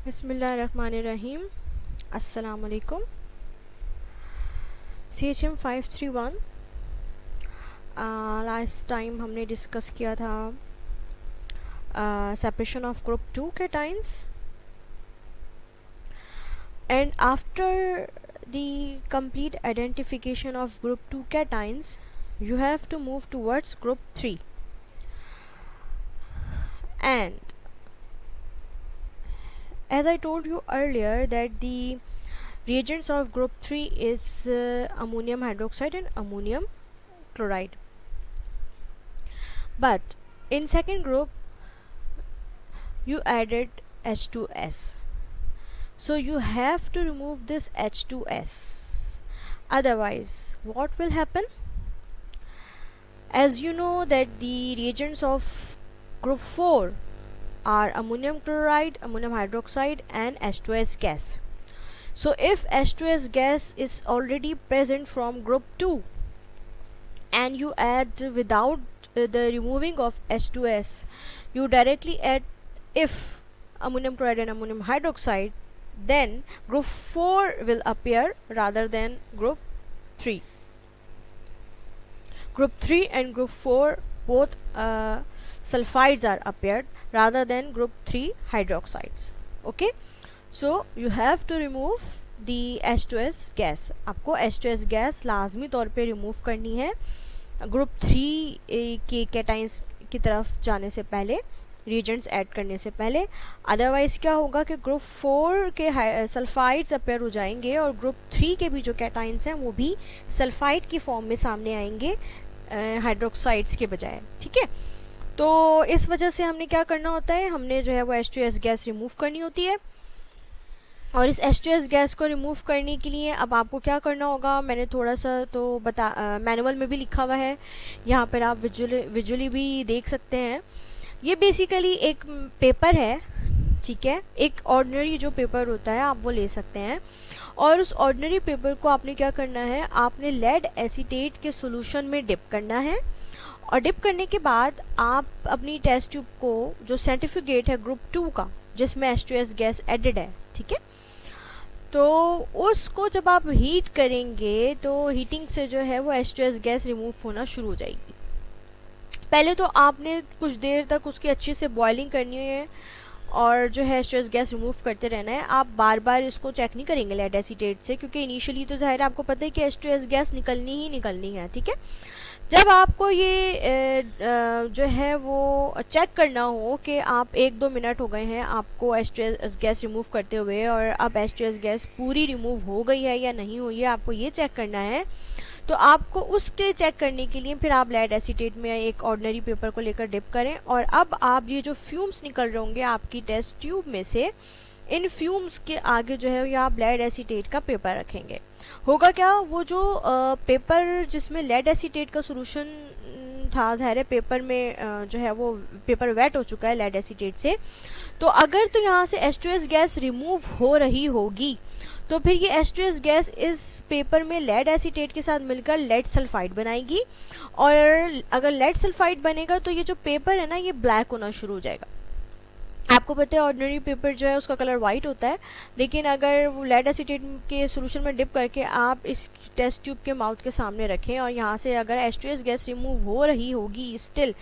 बिस्मिल्लाहिर्रहमानिर्रहीम। अस्सलाम वालेकुम। CHM 531 लास्ट टाइम हमने डिस्कस किया था separation of group 2 cations and after the complete identification of group 2 cations you have to move towards group 3 and as I told you earlier that the reagents of group 3 is ammonium hydroxide and ammonium chloride, but in second group you added H2S, so you have to remove this H2S, otherwise what will happen? As you know that the reagents of group 4 are ammonium chloride, ammonium hydroxide and H2S gas. So if H2S gas is already present from group 2 and you add without the removing of H2S, you directly add if ammonium chloride and ammonium hydroxide, then group 4 will appear rather than group 3. Group 3 and group 4 both sulfides are appeared rather than group 3 hydroxides. Okay, so you have to remove the H2S gas. आपको H2S gas लाजमी तौर पे remove करनी है group 3 के cations की तरफ जाने से पहले, रिएजेंट्स ऐड करने से पहले। अदरवाइज क्या होगा कि ग्रुप 4 के सल्फाइड्स अपेयर हो जाएंगे और ग्रुप 3 के भी जो कैटाइंस हैं वो भी सल्फाइड की फॉर्म में सामने आएंगे हाइड्रोक्साइड्स के बजाय। ठीक है, तो इस वजह से हमने क्या करना होता है, हमने जो है वो H2S गैस रिमूव करनी होती है। और इस H2S गैस को रिमूव करने के लिए अब आपको क्या करना होगा, मैंने थोड़ा सा तो मैनुअल में भी लिखा हुआ है, यहाँ पर आप विजुअली भी देख सकते हैं। ये बेसिकली एक पेपर है, ठीक है, एक ऑर्डिनरी जो पेपर होता है आप वो ले सकते हैं और उस ऑर्डिनरी पेपर को आपने क्या करना है, आपने लेड एसीटेट के सॉल्यूशन में डिप करना है और डिप करने के बाद आप अपनी टेस्ट ट्यूब को जो सर्टिफिकेट है ग्रुप 2 का जिसमें H2S गैस एडेड है, ठीक है, तो उसको जब आप हीट करेंगे तो हीटिंग से जो है वो H2S गैस रिमूव होना शुरू हो जाएगी। पहले तो आपने कुछ देर तक उसकी अच्छी से बॉइलिंग करनी है और जो है H2S गैस रिमूव करते रहना है। आप बार बार इसको चेक नहीं करेंगे लेड एसीटेट से, क्योंकि इनिशियली तो ज़ाहिर आपको पता है कि H2S गैस निकलनी ही निकलनी है। ठीक है, जब आपको ये जो है वो चेक करना हो कि आप 1-2 मिनट हो गए हैं आपको H2S गैस रिमूव करते हुए और अब H2S गैस पूरी रिमूव हो गई है या नहीं हुई है, आपको ये चेक करना है, तो आपको उसके चेक करने के लिए फिर आप लेड एसीटेट में एक ऑर्डिनरी पेपर को लेकर डिप करें और अब आप ये जो फ्यूम्स निकल रहे होंगे आपकी टेस्ट ट्यूब में से, इन फ्यूम्स के आगे जो है ये आप लेड एसीटेट का पेपर रखेंगे। होगा क्या, वो जो पेपर जिसमें लेड एसीटेट का सोल्यूशन था, ज़ाहिर पेपर में जो है वो पेपर वेट हो चुका है लेड एसीटेट से, तो अगर तो यहाँ से H2S गैस रिमूव हो रही होगी तो फिर ये H2S गैस इस पेपर में लेड एसीटेट के साथ मिलकर लेड सल्फाइड बनाएगी और अगर लेड सल्फाइड बनेगा तो ये जो पेपर है ना ये ब्लैक होना शुरू हो जाएगा। आपको पता है ऑर्डिनरी पेपर जो है उसका कलर वाइट होता है, लेकिन अगर वो लेड एसीटेट के सोल्यूशन में डिप करके आप इस टेस्ट ट्यूब के माउथ के सामने रखें और यहाँ से अगर H2S गैस रिमूव हो रही होगी स्टिल,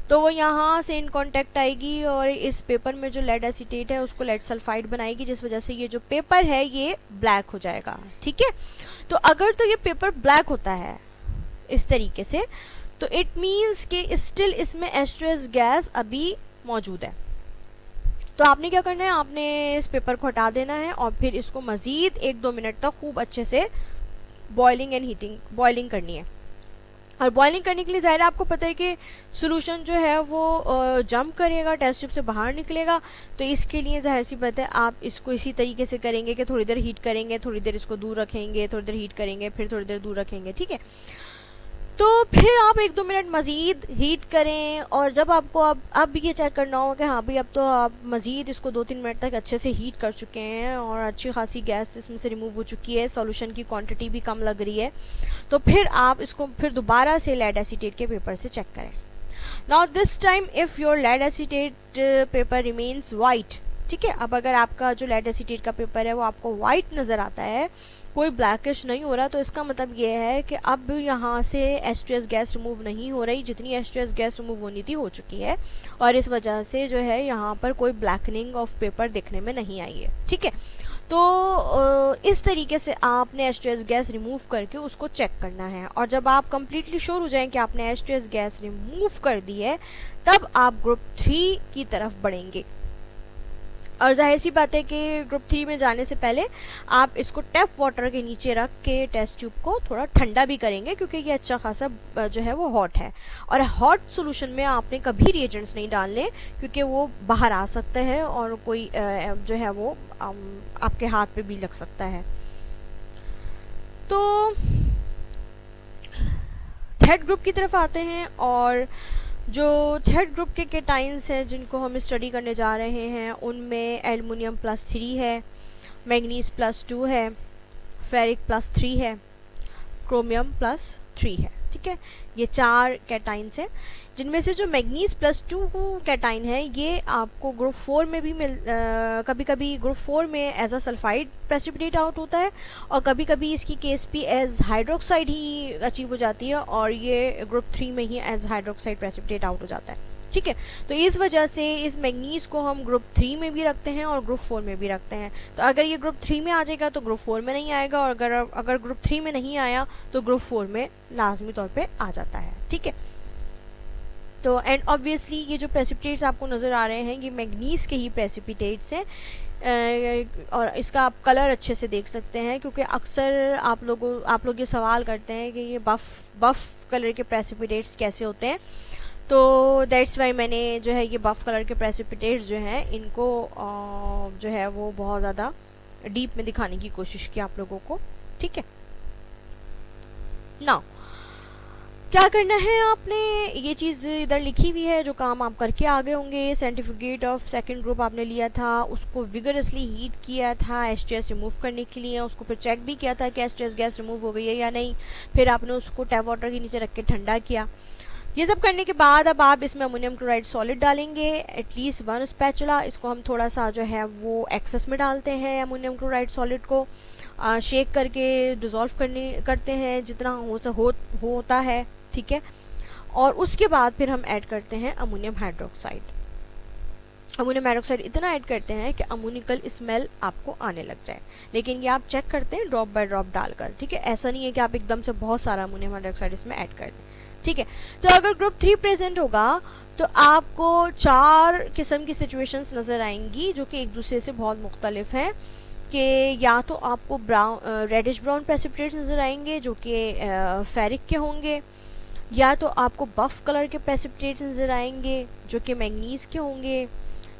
तो वो यहाँ से इन कांटेक्ट आएगी और इस पेपर में जो लेड एसीटेट है उसको लेड सल्फाइड बनाएगी, जिस वजह से ये जो पेपर है ये ब्लैक हो जाएगा। ठीक है, तो अगर तो ये पेपर ब्लैक होता है इस तरीके से तो इट मीन्स कि स्टिल इसमें H2S गैस अभी मौजूद है। तो आपने क्या करना है, आपने इस पेपर को हटा देना है और फिर इसको मज़ीद 1-2 मिनट तक खूब अच्छे से बॉइलिंग करनी है। और बॉइलिंग करने के लिए ज़ाहिर आपको पता है कि सोल्यूशन जो है वो जंप करेगा, टेस्ट ट्यूब से बाहर निकलेगा, तो इसके लिए ज़ाहिर सी बात है आप इसको इसी तरीके से करेंगे कि थोड़ी देर हीट करेंगे, थोड़ी देर इसको दूर रखेंगे, थोड़ी देर हीट करेंगे, फिर थोड़ी देर दूर रखेंगे। ठीक है, तो फिर आप 1-2 मिनट मज़ीद हीट करें और जब आपको अब ये चेक करना हो कि हाँ भाई अब तो आप मज़ीद इसको 2-3 मिनट तक अच्छे से हीट कर चुके हैं और अच्छी खासी गैस इसमें से रिमूव हो चुकी है, सॉल्यूशन की क्वांटिटी भी कम लग रही है, तो फिर आप इसको फिर दोबारा से लेड एसीटेट के पेपर से चेक करें। Now this time if your lead acetate paper remains white, ठीक है। अब अगर आपका जो लेड एसीटेट का पेपर है वो आपको वाइट नज़र आता है, कोई ब्लैकिश नहीं हो रहा, तो इसका मतलब ये है कि अब यहाँ से H2S गैस रिमूव नहीं हो रही, जितनी H2S गैस रिमूव होनी थी हो चुकी है, और इस वजह से जो है यहाँ पर कोई ब्लैकनिंग ऑफ पेपर देखने में नहीं आई है। ठीक है, तो इस तरीके से आपने H2S गैस रिमूव करके उसको चेक करना है, और जब आप कंप्लीटली श्योर हो जाएं कि आपने H2S गैस रिमूव कर दी है, तब आप ग्रुप 3 की तरफ बढ़ेंगे। और जाहिर सी बात है कि ग्रुप 3 में जाने से पहले आप इसको टैप वाटर के नीचे रख के टेस्ट ट्यूब को थोड़ा ठंडा भी करेंगे, क्योंकि ये अच्छा खासा जो है वो हॉट है, और हॉट सॉल्यूशन में आपने कभी रिएजेंट्स नहीं डालने, क्योंकि वो बाहर आ सकता है और कोई जो है वो आपके हाथ पे भी लग सकता है। तो थर्ड ग्रुप की तरफ आते हैं, और जो थर्ड ग्रुप के केटाइंस हैं जिनको हम स्टडी करने जा रहे हैं, उनमें एल्युमिनियम +3 है, मैग्नीज +2 है, फेरिक +3 है, क्रोमियम +3 है। ठीक है, ये 4 कैटाइंस हैं, जिनमें से जो मैग्नीज +2 कैटाइन है ये आपको ग्रुप 4 में भी कभी कभी ग्रुप 4 में as a sulphide precipitate out होता है, और कभी कभी इसकी केस भी एज हाइड्रोक्साइड ही अचीव हो जाती है, और ये ग्रुप 3 में ही एज हाइड्रोक्साइड प्रेसिपिटेट आउट हो जाता है। ठीक है, तो इस वजह से इस मैग्नीज को हम ग्रुप 3 में भी रखते हैं और ग्रुप 4 में भी रखते हैं। तो अगर ये ग्रुप 3 में आ जाएगा तो ग्रुप 4 में नहीं आएगा, और अगर ग्रुप 3 में नहीं आया तो ग्रुप 4 में लाजमी तौर पे आ जाता है। ठीक है, तो एंड ऑब्वियसली ये जो प्रेसिपिटेट्स आपको नज़र आ रहे हैं ये मैग्नीज के ही प्रेसिपिटेट्स हैं, और इसका आप कलर अच्छे से देख सकते हैं, क्योंकि अक्सर आप लोग ये सवाल करते हैं कि ये बफ़ कलर के प्रेसिपिटेट्स कैसे होते हैं। तो दैट्स वाई मैंने जो है ये बफ़ कलर के प्रेसिपिटेट्स जो हैं इनको जो है वो बहुत ज़्यादा डीप में दिखाने की कोशिश की आप लोगों को। ठीक है, नाउ क्या करना है, आपने ये चीज़ इधर लिखी हुई है, जो काम आप करके आ गए होंगे। सर्टिफिकेट ऑफ सेकंड ग्रुप आपने लिया था, उसको विगरसली हीट किया था H2S रिमूव करने के लिए, उसको फिर चेक भी किया था कि H2S गैस रिमूव हो गई है या नहीं, फिर आपने उसको टैप वाटर के नीचे रख के ठंडा किया। ये सब करने के बाद अब आप इसमें अमोनियम क्लोराइड सॉलिड डालेंगे, एटलीस्ट 1 स्पैचुला। इसको हम थोड़ा सा जो है वो एक्सेस में डालते हैं अमोनियम क्लोराइड सॉलिड को, शेक करके डिज़ोल्व करते हैं जितना होता है। ठीक है, और उसके बाद फिर हम ऐड करते हैं अमोनियम हाइड्रोक्साइड। अमोनियम हाइड्रोक्साइड इतना ऐड करते हैं कि अमोनिकल स्मेल आपको आने लग जाए, लेकिन ये आप चेक करते हैं ड्रॉप बाय ड्रॉप डालकर। ठीक है, ऐसा नहीं है कि आप एकदम से बहुत सारा अमोनियम हाइड्रोक्साइड इसमें ऐड कर दें। ठीक है, तो अगर ग्रुप 3 प्रेजेंट होगा तो आपको 4 किस्म की सिचुएशंस नज़र आएंगी जो कि एक दूसरे से बहुत मुख्तलिफ हैं, कि या तो आपको रेडिश ब्राउन प्रेसिपिटेट्स नज़र आएंगे जो कि फेरिक के होंगे, या तो आपको बफ़ कलर के प्रेसिपिटेट्स नज़र आएंगे जो कि मैग्नीज के होंगे,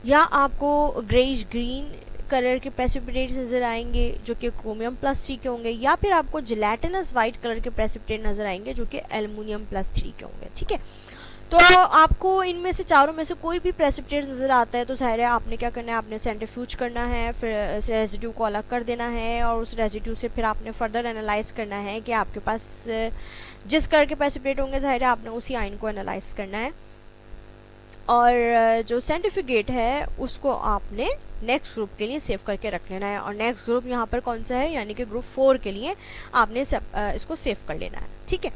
या आपको ग्रेइश ग्रीन कलर के प्रेसिपिटेट्स नज़र आएंगे जो कि क्रोमियम +3 के होंगे, या फिर आपको जिलेटिनस वाइट कलर के प्रेसिपिटेट नज़र आएंगे जो कि एल्युमिनियम +3 के होंगे। ठीक है, तो आपको इनमें से चारों में से कोई भी प्रेसिपिटेट नज़र आता है तो ज़ाहिर है आपने क्या करना है, आपने सेंट्रीफ्यूज करना है, फिर रेजिड्यू को अलग कर देना है, और उस रेजिड्यू से फिर आपने फर्दर एनालाइज करना है कि आपके पास जिस कलर के प्रेसिपिटेट होंगे ज़ाहिर है आपने उसी आयन को एनालाइज करना है, और जो सेंट्रीफ्यूगेट है उसको आपने नेक्स्ट ग्रुप के लिए सेव करके रख लेना है, और नेक्स्ट ग्रुप यहाँ पर कौन सा है, यानी कि ग्रुप 4 के लिए आपने इसको सेव कर लेना है। ठीक है,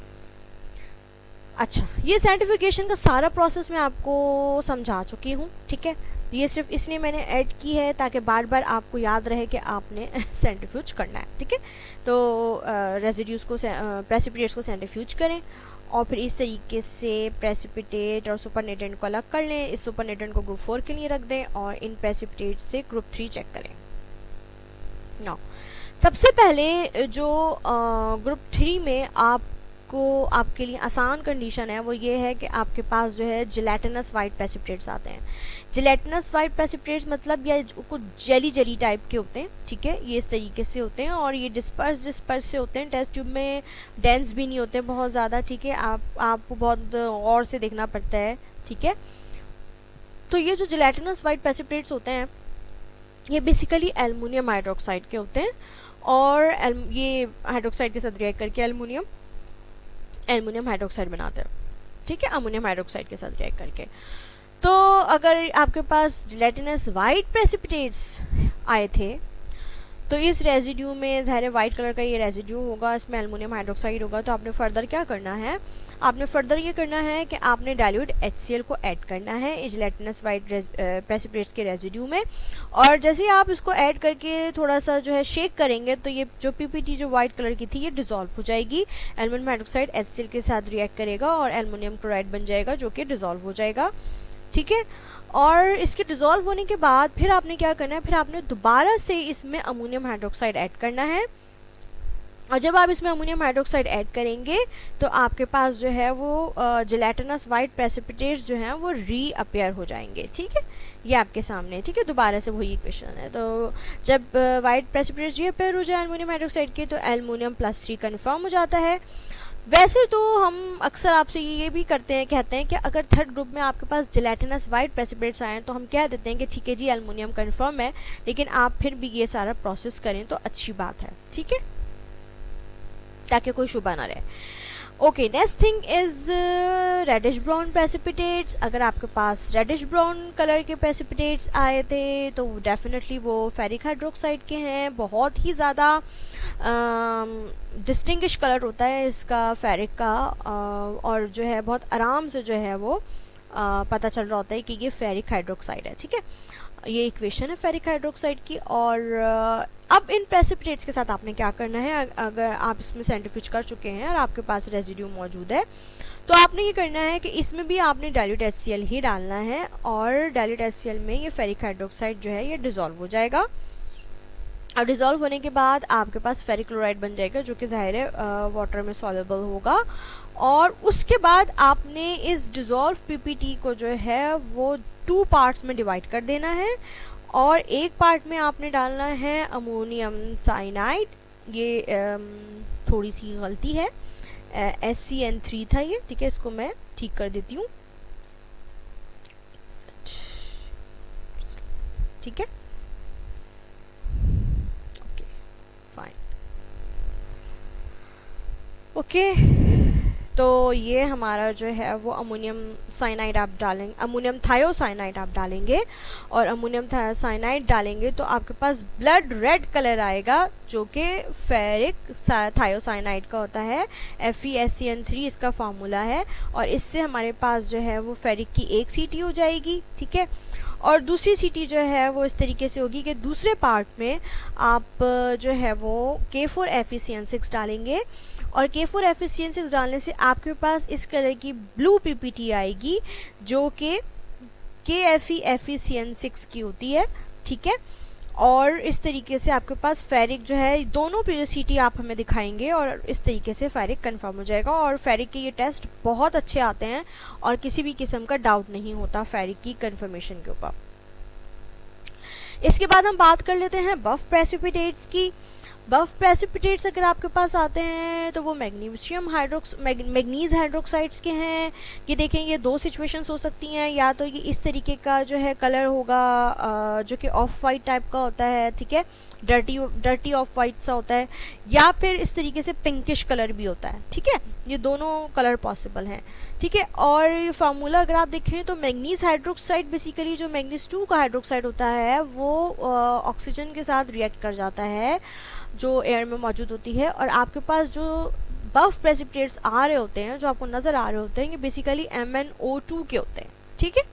अच्छा, ये सर्टिफिकेशन का सारा प्रोसेस मैं आपको समझा चुकी हूँ। ठीक है, ये सिर्फ इसलिए मैंने ऐड की है ताकि बार बार आपको याद रहे कि आपने सेंट्रीफ्यूज करना है। ठीक है, तो रेजिड्यूज को प्रेसिपिटेट्स को सेंट्रीफ्यूज करें, और फिर इस तरीके से प्रेसिपिटेट और सुपरनेटेंट को अलग कर लें, इस सुपरनेटेंट को ग्रुप 4 के लिए रख दें, और इन प्रेसिपिटेट से ग्रुप 3 चेक करें। नाउ सबसे पहले जो ग्रुप 3 में आपके लिए आसान कंडीशन है वो ये है कि आपके पास जो है जिलेटिनस वाइट प्रेसिपिटेट्स आते हैं। जिलेटिनस वाइट प्रेसिपिटेट्स मतलब ये कुछ जेली टाइप के होते हैं। ठीक है, ये इस तरीके से होते हैं, और ये डिस्पर्स से होते हैं, टेस्ट ट्यूब में डेंस भी नहीं होते बहुत ज़्यादा। ठीक है, आपको बहुत और से देखना पड़ता है। ठीक है, तो ये जो जिलेटिनस वाइट प्रेसिपिटेट्स होते हैं ये बेसिकली एल्युमिनियम हाइड्रोक्साइड के होते हैं, और ये हाइड्रोक्साइड के साथ रिएक्ट करके एल्युमिनियम हाइड्रोक्साइड बनाते हैं। ठीक है, अमोनियम हाइड्रोक्साइड के साथ रिएक्ट करके। तो अगर आपके पास जिलेटिनस वाइट प्रेसिपिटेट्स आए थे तो इस रेजिड्यू में ज़ाहिर वाइट कलर का ये रेजिड्यू होगा, इसमें एल्युमिनियम हाइड्रोक्साइड होगा। तो आपने फर्दर क्या करना है, आपने फर्दर ये करना है कि आपने डाइल्यूट HCl को ऐड करना है जिलेटिनस वाइट प्रेसिपिटेट्स के रेजिड्यू में। और जैसे ही आप इसको ऐड करके थोड़ा सा जो है शेक करेंगे तो ये जो PPT जो वाइट कलर की थी ये डिज़ोल्व हो जाएगी, एल्युमिनियम हाइड्रोक्साइड HCl के साथ रिएक्ट करेगा और एल्युमिनियम क्लोराइड बन जाएगा जो कि डिज़ोल्व हो जाएगा। ठीक है, और इसके डिज़ोल्व होने के बाद फिर आपने क्या करना है, फिर आपने दोबारा से इसमें अमोनियम हाइड्रोक्साइड ऐड करना है। और जब आप इसमें अमोनियम हाइड्रोक्साइड ऐड करेंगे तो आपके पास जो है वो जिलेटिनस वाइट प्रेसिपिटेट्स जो हैं वो रीअपियर हो जाएंगे। ठीक है, ये आपके सामने, ठीक है, दोबारा से वही इक्वेशन है। तो जब वाइट प्रेसिपिटेट्स रीअपियर हो जाए एल्युमिनियम हाइड्रोक्साइड के तो एल्युमिनियम +3 कन्फर्म हो जाता है। वैसे तो हम अक्सर आपसे ये भी करते हैं, कहते हैं कि अगर थर्ड ग्रुप में आपके पास जिलेटिनस वाइट प्रेसिपिटेट्स आए तो हम कह देते हैं कि ठीक है जी एल्युमिनियम कंफर्म है, लेकिन आप फिर भी ये सारा प्रोसेस करें तो अच्छी बात है। ठीक है, ताकि कोई शुबा ना रहे। Okay, next thing is reddish brown precipitates. अगर आपके पास रेडिश ब्राउन कलर के प्रेसिपिटेट्स आए थे तो डेफिनेटली वो फेरिक हाइड्रोक्साइड के हैं। बहुत ही ज़्यादा डिस्टिंग्विश कलर होता है इसका फेरिक का, और जो है बहुत आराम से जो है वो पता चल रहा होता है कि ये फेरिक हाइड्रोक्साइड है। ठीक है, ये इक्वेशन है फेरिक हाइड्रोक्साइड की। और अब इन प्रेसिपिटेट्स के साथ आपने क्या करना है, अगर आप इसमें सेंट्रीफ्यूज कर चुके हैं और आपके पास रेजिड्यू मौजूद है तो आपने ये करना है कि इसमें भी आपने डाइल्यूट HCl ही डालना है और डाइल्यूट HCl में ये फेरिक हाइड्रोक्साइड जो है ये डिज़ोल्व हो जाएगा। और डिज़ोल्व होने के बाद आपके पास फेरिक क्लोराइड बन जाएगा जो कि ज़ाहिर है वाटर में सॉल्युबल होगा। और उसके बाद आपने इस डिज़ोल्व PPT को जो है वो 2 पार्ट्स में डिवाइड कर देना है और एक पार्ट में आपने डालना है अमोनियम साइनाइड। ये थोड़ी सी गलती है, SCN3 था ये। ठीक है, इसको मैं ठीक कर देती हूँ। ठीक है, ओके फाइन। ओके, तो ये हमारा जो है वो अमोनियम साइनाइड आप डालेंगे, अमोनियम थायोसाइनाइड आप डालेंगे और अमोनियम थायोसाइनाइड डालेंगे तो आपके पास ब्लड रेड कलर आएगा जो कि फेरिक थायोसाइनाइड का होता है। FeSCN3 इसका फार्मूला है और इससे हमारे पास जो है वो फेरिक की एक सीटी हो जाएगी। ठीक है, और दूसरी सीटी जो है वो इस तरीके से होगी कि दूसरे पार्ट में आप जो है वो K4FeCN6 डालेंगे और K4FeCN6 डालने से आपके पास इस कलर की ब्लू PPT आएगी जो कि KFeFeCN6 की होती है। ठीक है, और इस तरीके से आपके पास फेरिक जो है दोनों सीटी आप हमें दिखाएंगे और इस तरीके से फेरिक कंफर्म हो जाएगा। और फेरिक के ये टेस्ट बहुत अच्छे आते हैं और किसी भी किस्म का डाउट नहीं होता फेरिक की कंफर्मेशन के ऊपर। इसके बाद हम बात कर लेते हैं बफ प्रेसिपिटेट्स की। बफ प्रेसिपिटेट्स अगर आपके पास आते हैं तो वो मैग्नीज हाइड्रोक्साइड्स के हैं। ये देखें, ये 2 सिचुएशंस हो सकती हैं, या तो ये इस तरीके का जो है कलर होगा जो कि ऑफ वाइट टाइप का होता है। ठीक है, डर्टी ऑफ वाइट सा होता है, या फिर इस तरीके से पिंकिश कलर भी होता है। ठीक है, ये दोनों कलर पॉसिबल हैं। ठीक है, और ये फार्मूला अगर आप देखें तो मैग्नीज हाइड्रोक्साइड बेसिकली जो मैग्नीज 2 का हाइड्रोक्साइड होता है वो ऑक्सीजन के साथ रिएक्ट कर जाता है जो एयर में मौजूद होती है। और आपके पास जो बफ प्रेसिपिटेट्स आ रहे होते हैं, जो आपको नज़र आ रहे होते हैं, ये बेसिकली MnO2 के होते हैं। ठीक है,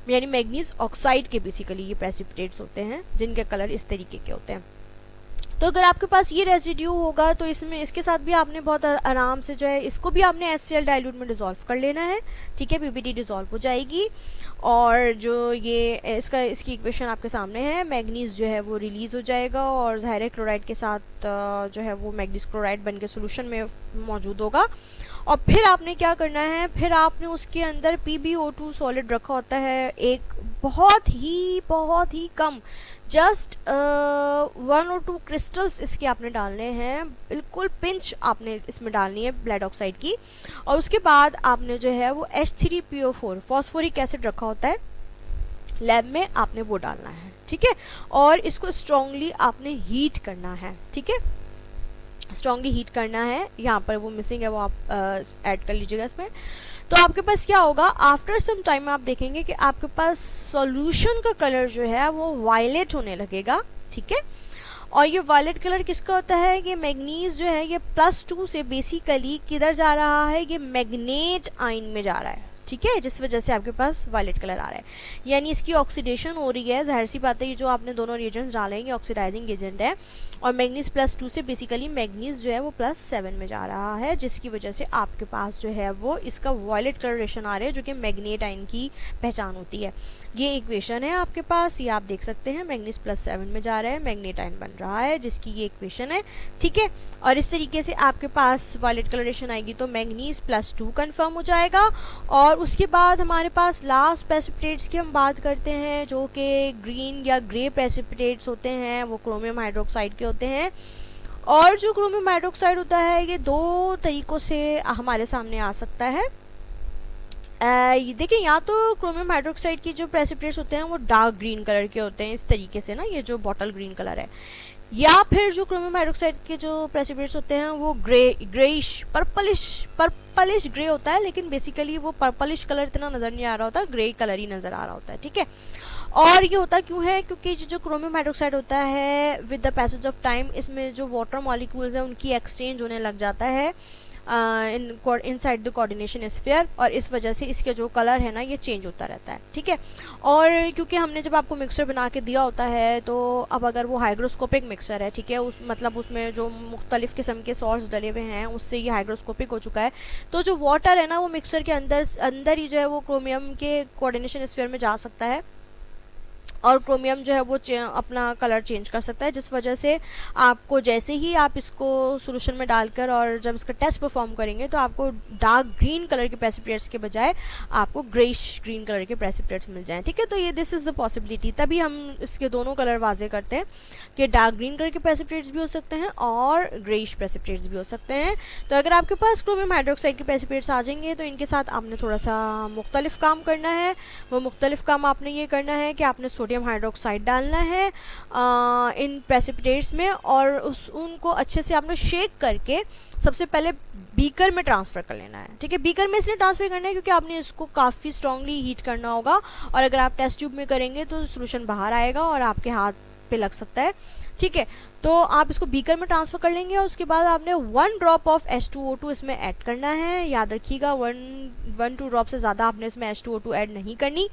यानी मैग्नीज ऑक्साइड के बेसिकली ये प्रेसिपिटेट्स होते हैं जिनके कलर इस तरीके के होते हैं। तो अगर आपके पास ये रेजिड्यू होगा तो इसमें इसके साथ भी आपने बहुत आराम से जो है इसको भी आपने HCl डाइल्यूट में डिज़ोल्व कर लेना है। ठीक है, PPT डिज़ोल्व हो जाएगी और जो ये इसकी इक्वेशन आपके सामने है, मैग्नीज जो है वो रिलीज़ हो जाएगा और ज़ाहिर क्लोराइड के साथ जो है वो मैग्नीज क्लोराइड बन के सोल्यूशन में मौजूद होगा। और फिर आपने क्या करना है, फिर आपने उसके अंदर PbO2 सॉलिड रखा होता है, एक बहुत ही कम जस्ट 1 और 2 क्रिस्टल्स इसके आपने डालने हैं, बिल्कुल पिंच आपने इसमें डालनी है ब्लड ऑक्साइड की। और उसके बाद आपने जो है वो H3PO4 फॉस्फोरिक एसिड रखा होता है लैब में, आपने वो डालना है। ठीक है, और इसको स्ट्रांगली आपने हीट करना है। ठीक है, स्ट्रांगली हीट करना है, यहाँ पर वो मिसिंग है वो आप ऐड कर लीजिएगा इसमें। तो आपके पास क्या होगा, आफ्टर सम टाइम आप देखेंगे कि आपके पास सॉल्यूशन का कलर जो है वो वायलेट होने लगेगा, ठीक है। और ये वायलेट कलर किसका होता है, ये मैग्नीज जो है ये +2 से बेसिकली किधर जा रहा है, ये मैग्नेट आयन में जा रहा है, ठीक है, जिस वजह से आपके पास वायलेट कलर आ रहा है, यानी इसकी ऑक्सीडेशन हो रही है। जाहिर सी बात है ये जो आपने दोनों रिएजेंट्स डालेंगे ऑक्सीडाइजिंग एजेंट है, और मैग्नीज +2 से बेसिकली मैग्नीज जो है वो +7 में जा रहा है, जिसकी वजह से आपके पास जो है वो इसका वायलेट कलरेशन आ रहा है, जो कि मैग्नेट आयन की पहचान होती है। ये इक्वेशन है आपके पास, ये आप देख सकते हैं, मैग्नीज +7 में जा रहा है, मैग्नेट आयन बन रहा है, जिसकी ये इक्वेशन है, ठीक है। और इस तरीके से आपके पास वायलेट कलरेशन आएगी तो मैग्नीज +2 कंफर्म हो जाएगा। और उसके बाद हमारे पास लास्ट प्रेसिपिटेट्स की हम बात करते हैं, जो कि ग्रीन या ग्रे प्रेसिपिटेट्स होते हैं, वो क्रोमियम हाइड्रोक्साइड के होते हैं। और जो क्रोमियम हाइड्रोक्साइड होता है ये 2 तरीक़ों से हमारे सामने आ सकता है। देखिए, या तो क्रोमियम हाइड्रोक्साइड की जो प्रेसिपिटेट्स होते हैं वो डार्क ग्रीन कलर के होते हैं, इस तरीके से ना, ये जो बॉटल ग्रीन कलर है, या फिर जो क्रोमियम हाइड्रोक्साइड के जो प्रेसिपिटेट्स होते हैं वो ग्रेइश पर्पलिश ग्रे होता है, लेकिन बेसिकली वो पर्पलिश कलर इतना नज़र नहीं आ रहा होता, ग्रे कलर ही नज़र आ रहा होता है, ठीक है। और ये होता क्यों है, क्योंकि जो क्रोमियम हाइड्रोक्साइड होता है with the passage of time इसमें जो वाटर मॉलिक्यूल्स हैं उनकी एक्सचेंज होने लग जाता है इनसाइड द कोऑर्डिनेशन स्फीयर, और इस वजह से इसके जो कलर है ना ये चेंज होता रहता है, ठीक है। और क्योंकि हमने जब आपको मिक्सर बना के दिया होता है, तो अब अगर वो हाइग्रोस्कोपिक मिक्सर है, ठीक है, उस मतलब उसमें जो मुख्तलिफ किस्म के सॉल्ट्स डले हुए हैं उससे ये हाइग्रोस्कोपिक हो चुका है, तो जो वाटर है ना वो मिक्सर के अंदर ही जो है वो क्रोमियम के कोऑर्डिनेशन स्फीयर में जा सकता है, और क्रोमियम जो है वो अपना कलर चेंज कर सकता है, जिस वजह से आपको जैसे ही आप इसको सोल्यूशन में डालकर और जब इसका टेस्ट परफॉर्म करेंगे तो आपको डार्क ग्रीन कलर के प्रेसिपिटेट्स के बजाय आपको ग्रेइश ग्रीन कलर के प्रेसिपिटेट्स मिल जाएं, ठीक है। तो ये दिस इज़ द पॉसिबिलिटी, तभी हम इसके दोनों कलर वाजे करते हैं कि डार्क ग्रीन कलर के प्रेसिपिटेट्स भी हो सकते हैं और ग्रेइश प्रेसिपिटेट्स भी हो सकते हैं। तो अगर आपके पास क्रोमियम हाइड्रोक्साइड के प्रेसिपिटेट्स आ जाएंगे तो इनके साथ आपने थोड़ा सा मुख्तलिफ काम करना है। वो मुख्तलिफ काम आपने ये करना है कि आपने सोडियम हाइड्रोक्साइड डालना है इन प्रेसिपिटेट्स में, और उनको अच्छे से आपने शेक करके सबसे पहले बीकर में ट्रांसफ़र कर लेना है, ठीक है। बीकर में इसलिए ट्रांसफ़र करना है क्योंकि आपने इसको काफ़ी स्ट्रांगली हीट करना होगा, और अगर आप टेस्ट ट्यूब में करेंगे तो सोल्यूशन बाहर आएगा और आपके हाथ पे लग सकता है, ठीक है। तो आप इसको बीकर में ट्रांसफ़र कर लेंगे, और उसके बाद आपने 1 ड्रॉप ऑफ H2O2 इसमें ऐड करना है। याद रखिएगा 1-2 ड्रॉप से ज़्यादा आपने इसमें H2O2 ऐड नहीं करनी,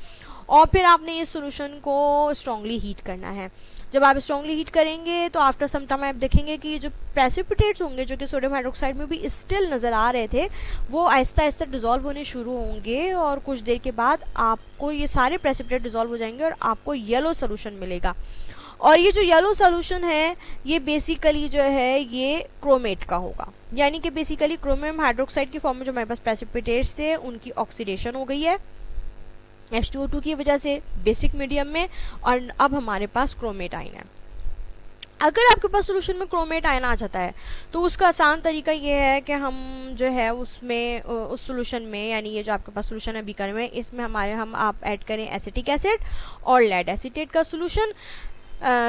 और फिर आपने इस सोल्यूशन को स्ट्रांगली हीट करना है। जब आप स्ट्रांगली हीट करेंगे तो आफ्टर सम टाइम आप देखेंगे कि जो प्रेसिपिटेट्स होंगे जो कि सोडियम हाइड्रोक्साइड में भी स्टिल नज़र आ रहे थे, वो आहिस्ता आहिस्ता डिज़ोल्व होने शुरू होंगे, और कुछ देर के बाद आपको ये सारे प्रेसिपिटेट डिज़ोल्व हो जाएंगे और आपको येलो सोल्यूशन मिलेगा। और ये जो येलो सोल्यूशन है ये बेसिकली जो है ये क्रोमेट का होगा, यानी कि बेसिकली क्रोमियम हाइड्रोक्साइड की फॉर्म में जो हमारे पास प्रेसिपिटेट्स थे उनकी ऑक्सीडेशन हो गई है H2O2 की वजह से बेसिक मीडियम में, और अब हमारे पास क्रोमेट आयन है। अगर आपके पास सोल्यूशन में क्रोमेट आयन आ जाता है तो उसका आसान तरीका ये है कि हम जो है उसमें उस सोल्यूशन में, यानी ये जो आपके पास सोल्यूशन है बीकर में, इसमें आप ऐड करें एसिटिक एसिड और लेड एसीटेट का सोल्यूशन।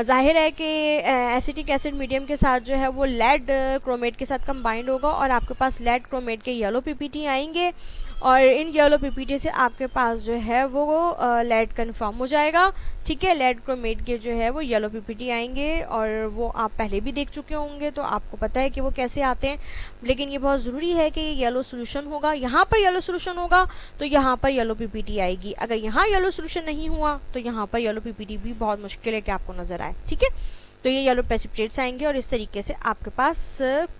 जाहिर है कि एसिटिक एसिड मीडियम के साथ जो है वो लेड क्रोमेट के साथ कंबाइंड होगा, और आपके पास लेड क्रोमेट के येलो पीपीटी आएंगे, और इन येलो पीपीटी से आपके पास जो है वो लेड कन्फर्म हो जाएगा, ठीक है। लेड क्रोमेट के जो है वो येलो पीपीटी आएंगे, और वो आप पहले भी देख चुके होंगे तो आपको पता है कि वो कैसे आते हैं, लेकिन ये बहुत ज़रूरी है कि ये येलो सोल्यूशन होगा। यहाँ पर येलो सोल्यूशन होगा तो यहाँ पर येलो पीपीटी आएगी, अगर यहाँ येलो सोल्यूशन नहीं हुआ तो यहाँ पर येलो पीपीटी भी बहुत मुश्किल है कि आपको नज़र आए, ठीक है। तो ये येलो प्रेसिपिटेट्स आएंगे, और इस तरीके से आपके पास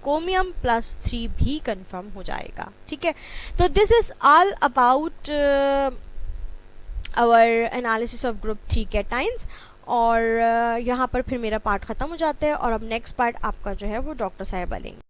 क्रोमियम +3 भी कंफर्म हो जाएगा, ठीक है। तो this is all about our analysis of group 3 cations, और यहाँ पर फिर मेरा पार्ट ख़त्म हो जाता है, और अब नेक्स्ट पार्ट आपका जो है वो डॉक्टर साहब लेंगे।